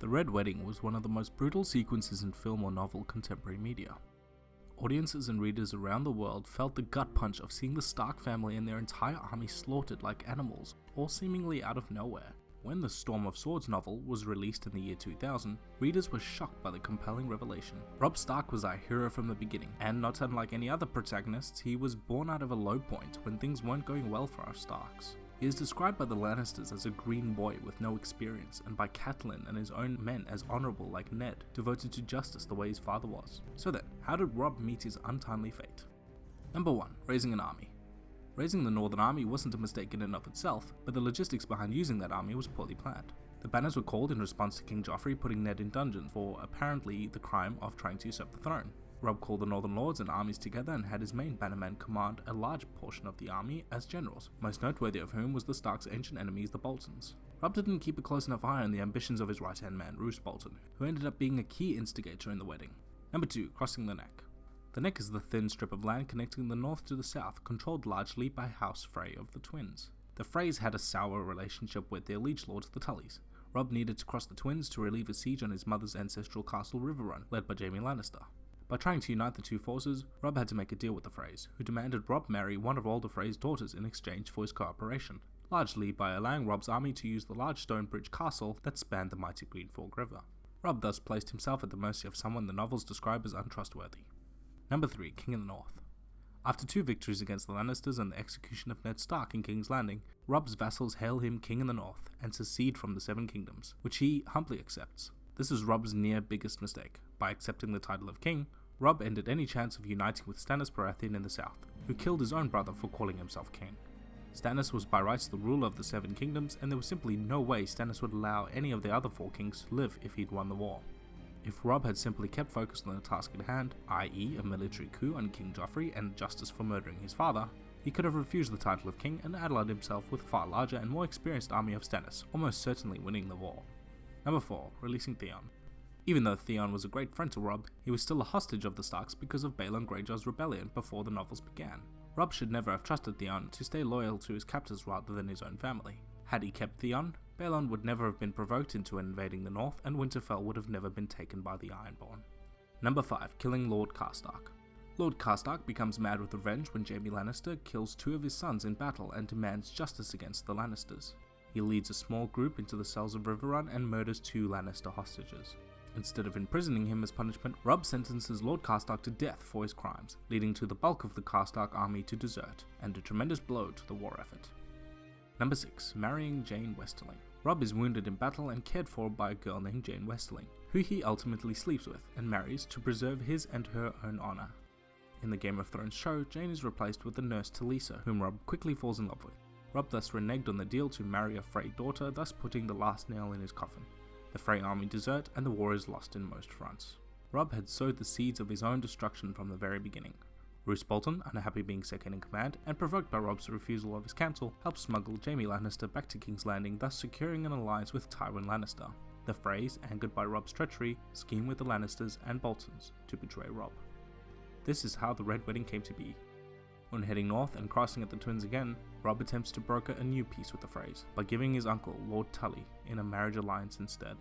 The Red Wedding was one of the most brutal sequences in film or novel contemporary media. Audiences and readers around the world felt the gut punch of seeing the Stark family and their entire army slaughtered like animals, all seemingly out of nowhere. When the Storm of Swords novel was released in the year 2000, readers were shocked by the compelling revelation. Robb Stark was our hero from the beginning, and not unlike any other protagonists, he was born out of a low point when things weren't going well for our Starks. He is described by the Lannisters as a green boy with no experience, and by Catelyn and his own men as honourable like Ned, devoted to justice the way his father was. So then, how did Robb meet his untimely fate? Number 1. Raising an army. Raising the Northern Army wasn't a mistake in and of itself, but the logistics behind using that army was poorly planned. The banners were called in response to King Joffrey putting Ned in dungeon for apparently the crime of trying to usurp the throne. Robb called the Northern Lords and armies together and had his main bannermen command a large portion of the army as generals, most noteworthy of whom was the Stark's ancient enemies, the Boltons. Robb didn't keep a close enough eye on the ambitions of his right-hand man, Roose Bolton, who ended up being a key instigator in the wedding. Number 2. Crossing the Neck. The Neck is the thin strip of land connecting the north to the south, controlled largely by House Frey of the twins. The Freys had a sour relationship with their liege lords, the Tullys. Robb needed to cross the twins to relieve a siege on his mother's ancestral castle Riverrun, led by Jaime Lannister. By trying to unite the two forces, Robb had to make a deal with the Freys, who demanded Robb marry one of older Frey's daughters in exchange for his cooperation, largely by allowing Robb's army to use the large stone bridge castle that spanned the mighty Green Fork River. Robb thus placed himself at the mercy of someone the novels describe as untrustworthy. Number 3. King in the North. After 2 victories against the Lannisters and the execution of Ned Stark in King's Landing, Robb's vassals hail him King in the North and secede from the Seven Kingdoms, which he humbly accepts. This is Robb's near biggest mistake. By accepting the title of king, Robb ended any chance of uniting with Stannis Baratheon in the south, who killed his own brother for calling himself king. Stannis was by rights the ruler of the Seven Kingdoms, and there was simply no way Stannis would allow any of the other 4 kings to live if he'd won the war. If Robb had simply kept focused on the task at hand, i.e. a military coup on King Joffrey and justice for murdering his father, he could have refused the title of king and allied himself with a far larger and more experienced army of Stannis, almost certainly winning the war. Number 4. Releasing Theon. Even though Theon was a great friend to Robb, he was still a hostage of the Starks because of Balon Greyjoy's rebellion before the novels began. Robb should never have trusted Theon to stay loyal to his captors rather than his own family. Had he kept Theon, Balon would never have been provoked into invading the north, and Winterfell would have never been taken by the Ironborn. Number 5. Killing Lord Karstark. Lord Karstark becomes mad with revenge when Jaime Lannister kills 2 of his sons in battle and demands justice against the Lannisters. He leads a small group into the cells of Riverrun and murders 2 Lannister hostages. Instead of imprisoning him as punishment, Robb sentences Lord Karstark to death for his crimes, leading to the bulk of the Karstark army to desert, and a tremendous blow to the war effort. Number 6. Marrying Jane Westerling. Robb is wounded in battle and cared for by a girl named Jane Westerling, who he ultimately sleeps with and marries to preserve his and her own honour. In the Game of Thrones show, Jane is replaced with the nurse Talisa, whom Robb quickly falls in love with. Robb thus reneged on the deal to marry a Frey daughter, thus putting the last nail in his coffin. The Frey army desert and the war is lost in most fronts. Robb had sowed the seeds of his own destruction from the very beginning. Roose Bolton, unhappy being second in command, and provoked by Robb's refusal of his counsel, helped smuggle Jaime Lannister back to King's Landing, thus securing an alliance with Tywin Lannister. The Freys, angered by Robb's treachery, scheme with the Lannisters and Boltons to betray Robb. This is how the Red Wedding came to be. When heading north and crossing at the twins again, Robb attempts to broker a new peace with the Freys by giving his uncle, Lord Tully, in a marriage alliance instead.